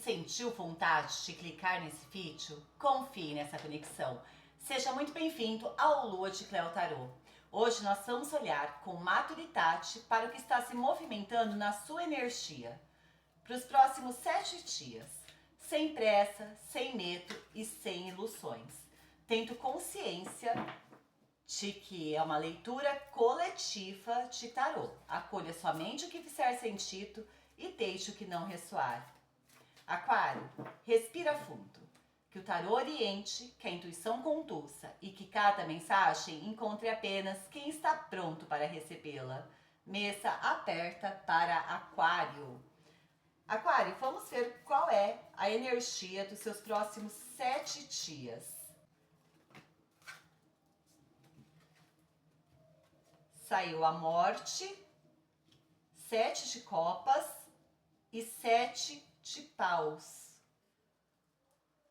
sentiu vontade de clicar nesse vídeo? Confie nessa conexão. Seja muito bem-vindo ao Lua de Cleo Tarô. Hoje nós vamos olhar com maturidade para o que está se movimentando na sua energia para os próximos 7 dias, sem pressa, sem medo e sem ilusões, tendo consciência de que é uma leitura coletiva de tarô. Acolha somente o que fizer sentido e deixe o que não ressoar. Aquário, respira fundo. Que o tarô oriente, que a intuição conduza e que cada mensagem encontre apenas quem está pronto para recebê-la. Mesa aberta para Aquário. Aquário, vamos ver qual é a energia dos seus próximos 7 dias. Saiu a morte, 7 de copas e 7 de paus.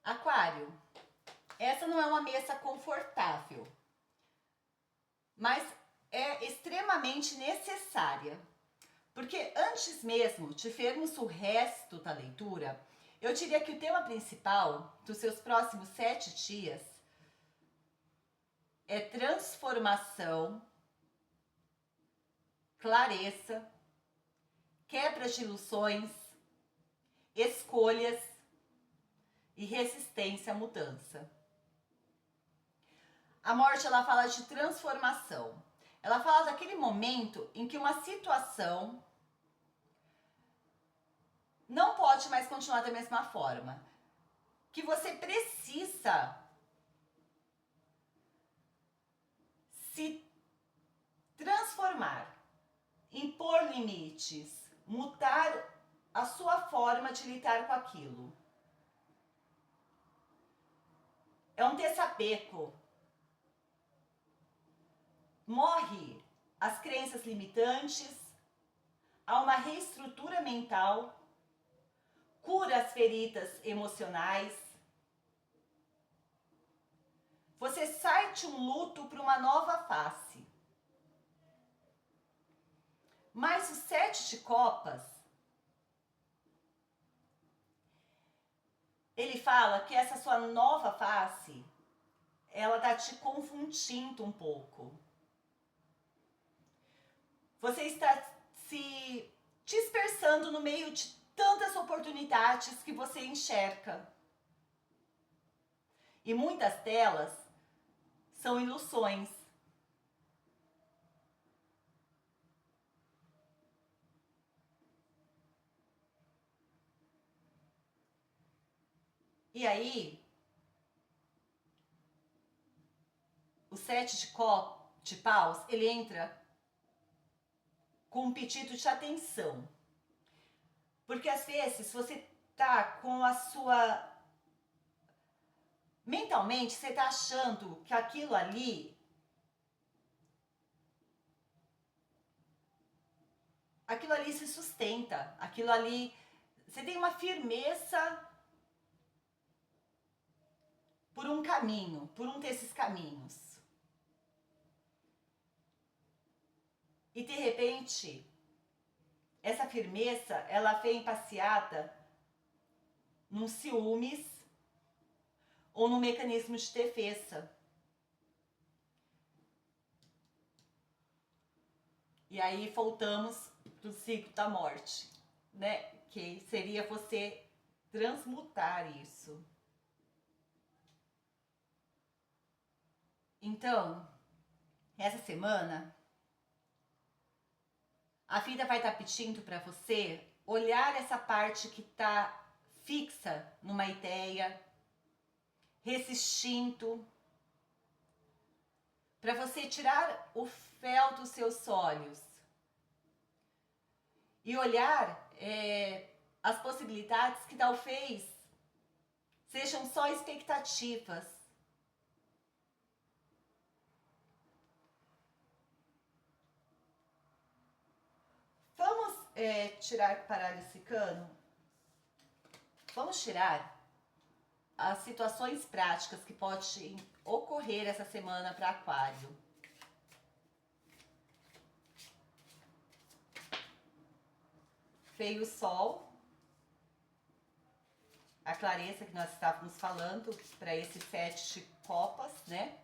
Aquário, essa não é uma mesa confortável, mas é extremamente necessária. Porque antes mesmo de vermos o resto da leitura, eu diria que o tema principal dos seus próximos 7 dias é transformação, clareza, quebra de ilusões, escolhas e resistência à mudança. A morte, ela fala de transformação. Ela fala daquele momento em que uma situação não pode mais continuar da mesma forma. Que você precisa se transformar, impor limites, mudar a sua forma de lidar com aquilo. É um desapego. Morre as crenças limitantes, há uma reestrutura mental, cura as feridas emocionais. Você sai de um luto para uma nova face. Mas o 7 de copas, ele fala que essa sua nova face, ela tá te confundindo um pouco. Você está se dispersando no meio de tantas oportunidades que você enxerga. E muitas delas são ilusões. E aí, o 7 de paus, ele entra com um pedido de atenção. Porque às vezes você tá com a sua... Mentalmente, você tá achando que aquilo ali... Aquilo ali se sustenta. Aquilo ali... Você tem uma firmeza por um caminho, por um desses caminhos. E de repente, essa firmeza, ela vem passeada num ciúmes ou num mecanismo de defesa. E aí voltamos pro ciclo da morte, né? Que seria você transmutar isso. Então, essa semana, a vida vai estar pedindo para você olhar essa parte que está fixa numa ideia, resistindo, para você tirar o véu dos seus olhos e olhar as possibilidades que talvez sejam só expectativas. Vamos tirar, parar esse cano? Vamos tirar as situações práticas que podem ocorrer essa semana para Aquário. Veio o Sol, a clareza que nós estávamos falando para esse 7 de copas, né?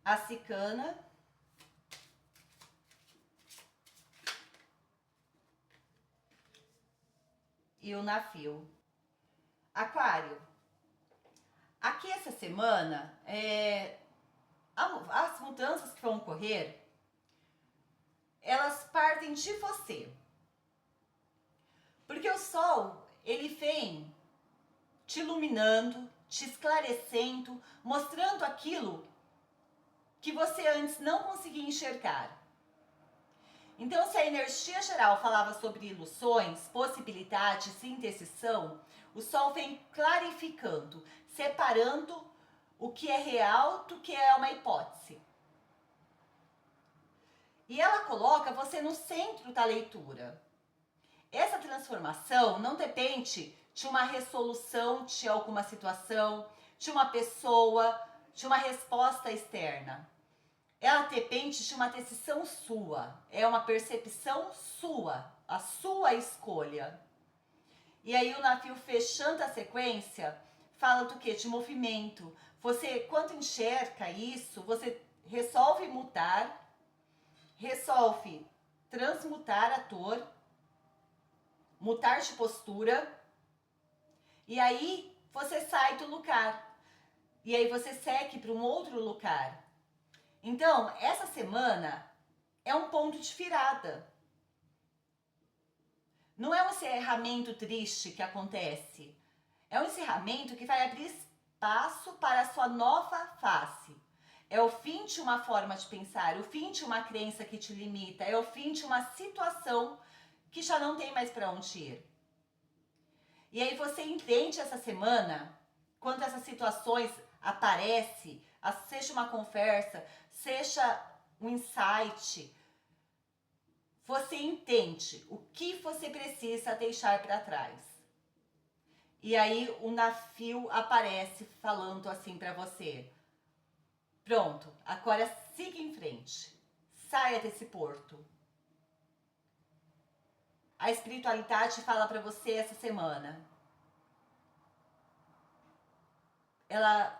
A cicana. E o navio. Aquário. Aqui essa semana, as mudanças que vão ocorrer, elas partem de você. Porque o sol, ele vem te iluminando, te esclarecendo, mostrando aquilo que você antes não conseguia enxergar. Então, se a energia geral falava sobre ilusões, possibilidades, indecision, o sol vem clarificando, separando o que é real do que é uma hipótese. E ela coloca você no centro da leitura. Essa transformação não depende de uma resolução de alguma situação, de uma pessoa, de uma resposta externa. Ela depende de uma decisão sua, é uma percepção sua, a sua escolha. E aí o navio fechando a sequência, fala do quê? De movimento. Você, quando enxerga isso, você resolve mudar, resolve transmutar a dor, mudar de postura, e aí você sai do lugar. E aí você segue para um outro lugar. Então, essa semana é um ponto de virada. Não é um encerramento triste que acontece. É um encerramento que vai abrir espaço para a sua nova face. É o fim de uma forma de pensar, o fim de uma crença que te limita, é o fim de uma situação que já não tem mais para onde ir. E aí você entende essa semana, quando essas situações aparecem, seja uma conversa, seja um insight, você entende o que você precisa deixar para trás. E aí o navio aparece falando assim para você: pronto, agora siga em frente, saia desse porto. A espiritualidade fala para você essa semana. Ela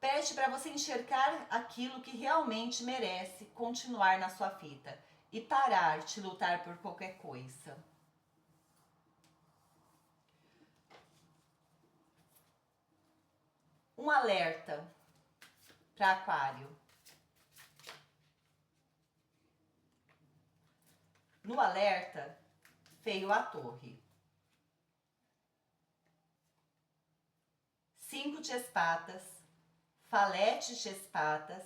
pede para você enxergar aquilo que realmente merece continuar na sua vida e parar de lutar por qualquer coisa. Um alerta para Aquário. No alerta veio a Torre. 5 de espadas, falete de espadas,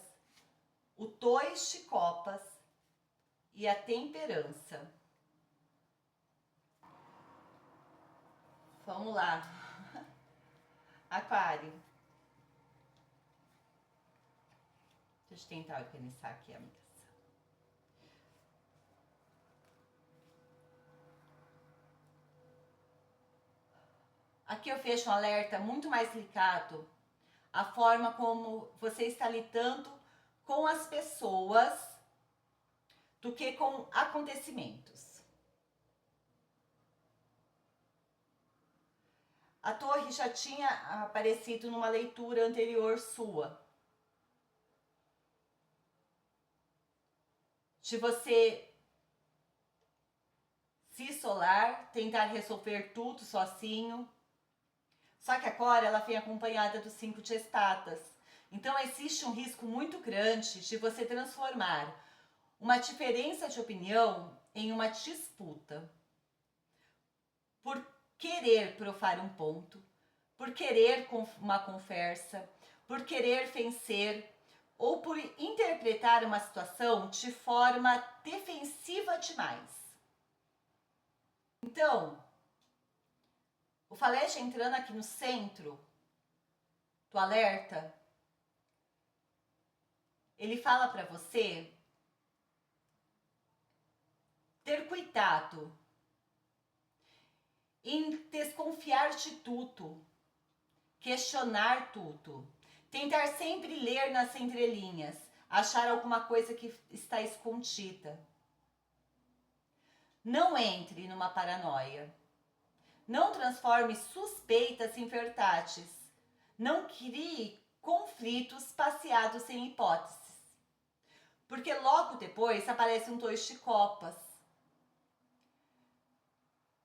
o 2 de copas e a temperança. Vamos lá. Aquário. Deixa eu tentar organizar aqui a mesa. Aqui eu vejo um alerta muito mais ligado à forma como você está lidando com as pessoas do que com acontecimentos. A Torre já tinha aparecido numa leitura anterior sua. De você se isolar, tentar resolver tudo sozinho. Só que agora ela vem acompanhada do 5 de espadas. Então existe um risco muito grande de você transformar uma diferença de opinião em uma disputa. Por querer provar um ponto, por querer uma conversa, por querer vencer ou por interpretar uma situação de forma defensiva demais. Então, o falete entrando aqui no centro do alerta, ele fala para você ter cuidado em desconfiar de tudo, questionar tudo, tentar sempre ler nas entrelinhas, achar alguma coisa que está escondida. Não entre numa paranoia. Não transforme suspeitas em verdades. Não crie conflitos passeados sem hipóteses. Porque logo depois aparece um dois de copas,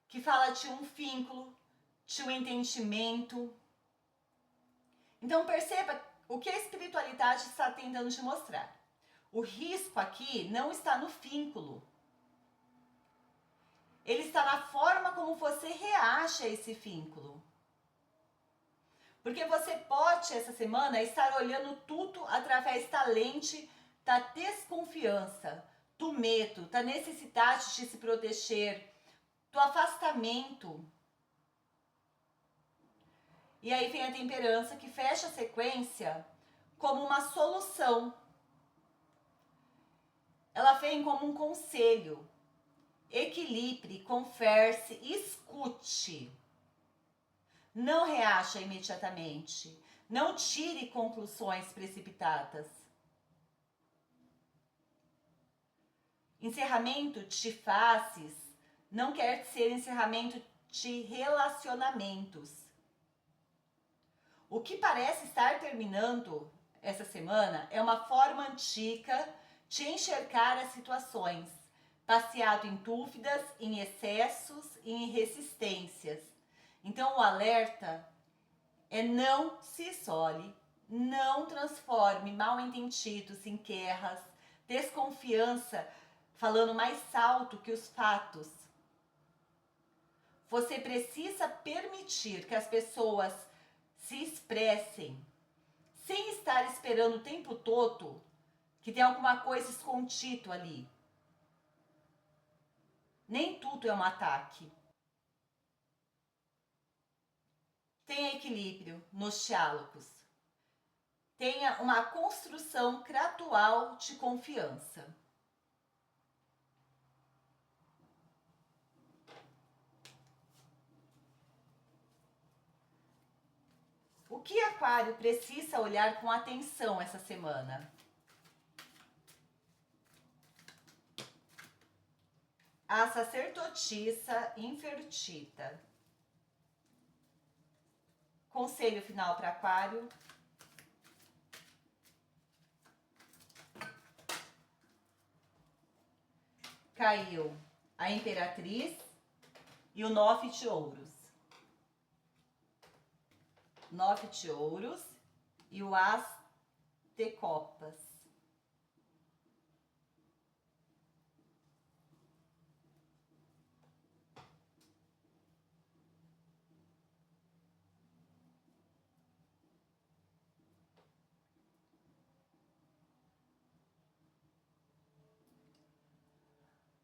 que fala de um vínculo, de um entendimento. Então perceba o que a espiritualidade está tentando te mostrar. O risco aqui não está no vínculo. Ele está na forma como você reage a esse vínculo. Porque você pode, essa semana, estar olhando tudo através da lente da desconfiança, do medo, da necessidade de se proteger, do afastamento. E aí vem a temperança que fecha a sequência como uma solução. Ela vem como um conselho. Equilibre, converse, escute. Não reaja imediatamente. Não tire conclusões precipitadas. Encerramento de fases não quer dizer encerramento de relacionamentos. O que parece estar terminando essa semana é uma forma antiga de enxergar as situações, baseado em dúvidas, em excessos e em resistências. Então o alerta é não se isole, não transforme mal entendidos em guerras, desconfiança falando mais alto que os fatos. Você precisa permitir que as pessoas se expressem, sem estar esperando o tempo todo que tem alguma coisa escondido ali. Nem tudo é um ataque. Tenha equilíbrio nos diálogos. Tenha uma construção gradual de confiança. O que Aquário precisa olhar com atenção essa semana? A sacerdotisa invertida. Conselho final para Aquário. Caiu a Imperatriz e o 9 de ouros. 9 de ouros e o As de copas.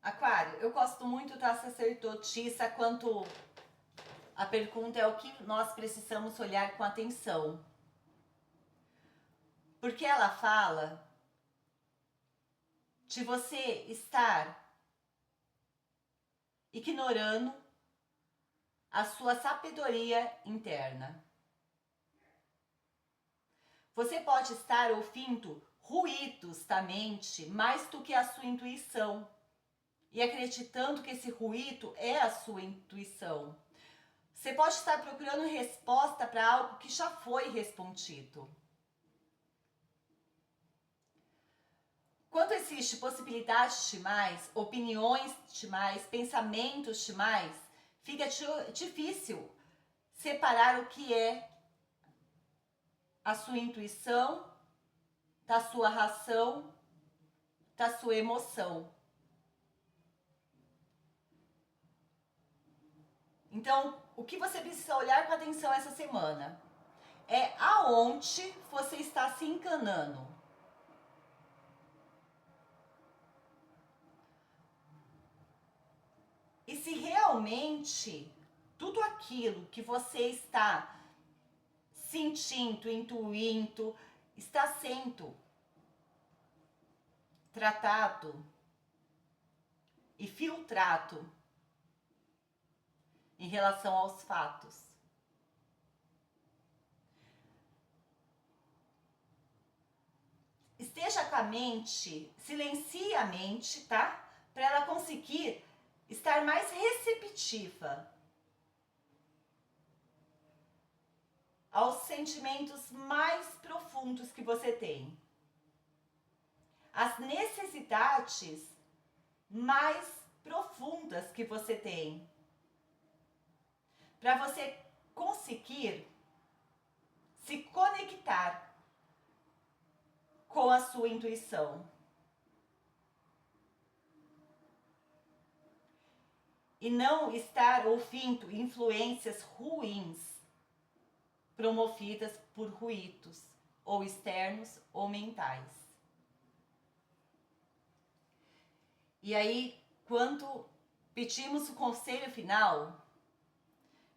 Aquário, eu gosto muito da sacerdotisa quanto a pergunta é o que nós precisamos olhar com atenção. Porque ela fala de você estar ignorando a sua sabedoria interna. Você pode estar ouvindo ruídos da mente mais do que a sua intuição e acreditando que esse ruído é a sua intuição. Você pode estar procurando resposta para algo que já foi respondido. Quando existe possibilidades demais, opiniões demais, pensamentos demais, fica difícil separar o que é a sua intuição da sua razão, da sua emoção. Então, o que você precisa olhar com atenção essa semana é aonde você está se enganando. E se realmente tudo aquilo que você está sentindo, intuindo, está sendo tratado e filtrado em relação aos fatos. Esteja com a mente, silencie a mente, tá? Para ela conseguir estar mais receptiva aos sentimentos mais profundos que você tem, as necessidades mais profundas que você tem, para você conseguir se conectar com a sua intuição. E não estar ouvindo influências ruins promovidas por ruídos, ou externos ou mentais. E aí, quando pedimos o conselho final,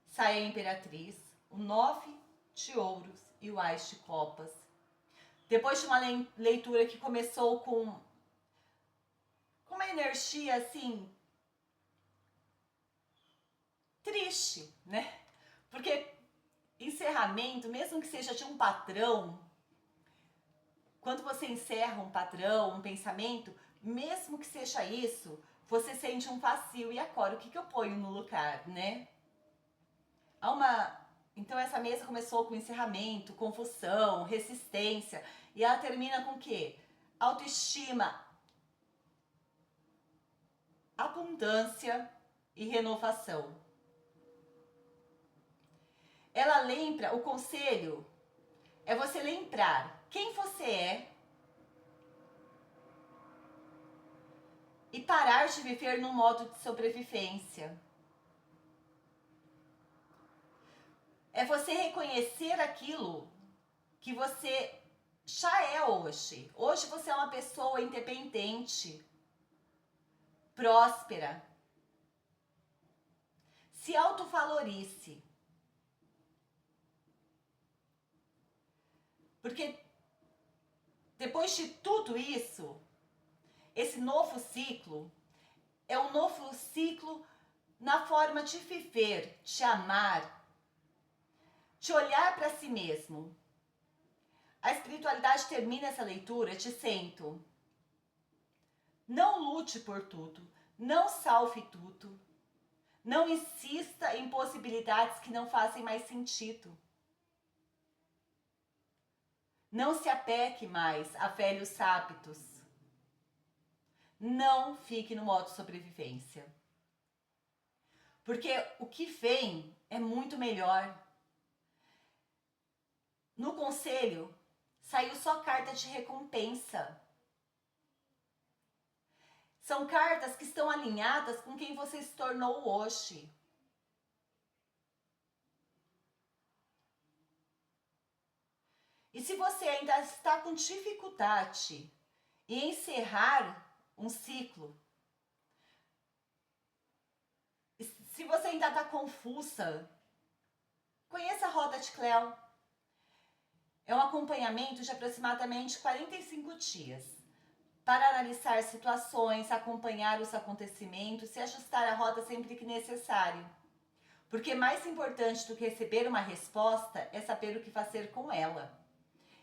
sai a Imperatriz, o 9 de ouros e o Ás de copas. Depois de uma leitura que começou com uma energia assim, triste, né? Porque encerramento, mesmo que seja de um padrão, quando você encerra um padrão, um pensamento, mesmo que seja isso, você sente um vazio. E agora, o que eu ponho no lugar, né? Então essa mesa começou com encerramento, confusão, resistência. E ela termina com o quê? Autoestima, abundância e renovação. Ela lembra, o conselho é você lembrar quem você é e parar de viver num modo de sobrevivência. É você reconhecer aquilo que você já é hoje. Hoje você é uma pessoa independente, próspera. Se autovalorize. Porque depois de tudo isso, esse novo ciclo é um novo ciclo na forma de viver, de amar, de olhar para si mesmo. A espiritualidade termina essa leitura dizendo: não lute por tudo, não salve tudo, não insista em possibilidades que não fazem mais sentido. Não se apegue mais a velhos hábitos. Não fique no modo sobrevivência. Porque o que vem é muito melhor. No conselho, saiu só carta de recompensa. São cartas que estão alinhadas com quem você se tornou hoje. E se você ainda está com dificuldade em encerrar um ciclo, se você ainda está confusa, conheça a Roda de Cleo. É um acompanhamento de aproximadamente 45 dias para analisar situações, acompanhar os acontecimentos e ajustar a rota sempre que necessário. Porque mais importante do que receber uma resposta é saber o que fazer com ela.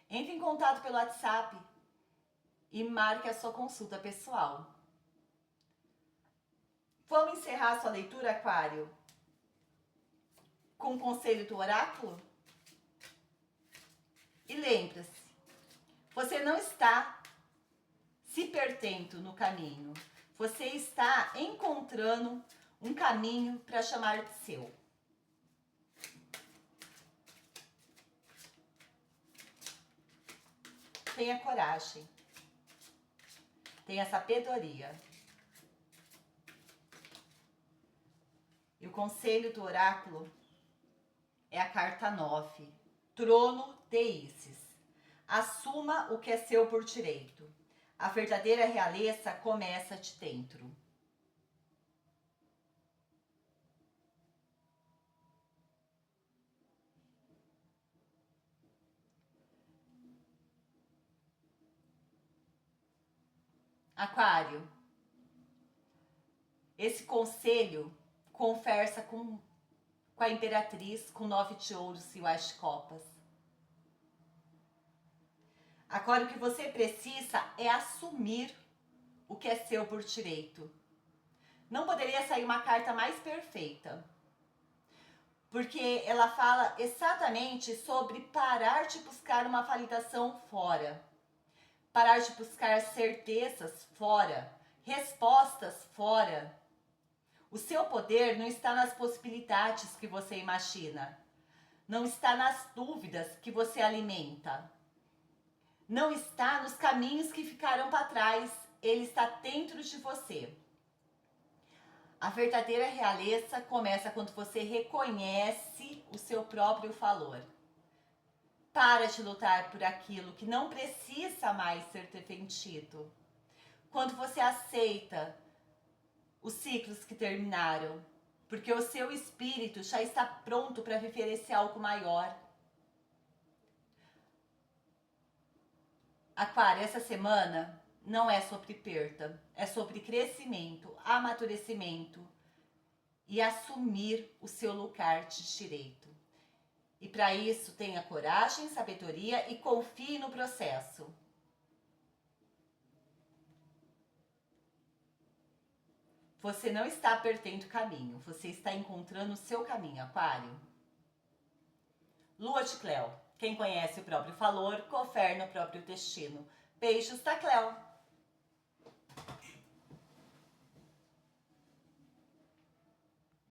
Entre em contato pelo WhatsApp e marque a sua consulta pessoal. Vamos encerrar sua leitura, Aquário, com o conselho do oráculo? E lembre-se, você não está se perdendo no caminho. Você está encontrando um caminho para chamar de seu. Tenha coragem. Tenha sabedoria. E o conselho do oráculo é a carta 9. Trono de Ísis. Assuma o que é seu por direito. A verdadeira realeza começa de dentro. Aquário, esse conselho conversa com a Imperatriz, com 9 de ouros e o Ás de copas. Agora o que você precisa é assumir o que é seu por direito. Não poderia sair uma carta mais perfeita. Porque ela fala exatamente sobre parar de buscar uma validação fora. Parar de buscar certezas fora. Respostas fora. O seu poder não está nas possibilidades que você imagina. Não está nas dúvidas que você alimenta. Não está nos caminhos que ficaram para trás. Ele está dentro de você. A verdadeira realeza começa quando você reconhece o seu próprio valor. Para de lutar por aquilo que não precisa mais ser defendido. Quando você aceita os ciclos que terminaram, porque o seu espírito já está pronto para viver esse algo maior. Aquário, essa semana não é sobre perda, é sobre crescimento, amadurecimento e assumir o seu lugar de direito. E para isso tenha coragem, sabedoria e confie no processo. Você não está perdendo caminho, você está encontrando o seu caminho, Aquário. Lua de Cleo. Quem conhece o próprio valor, confere no próprio destino. Beijos da Cleo.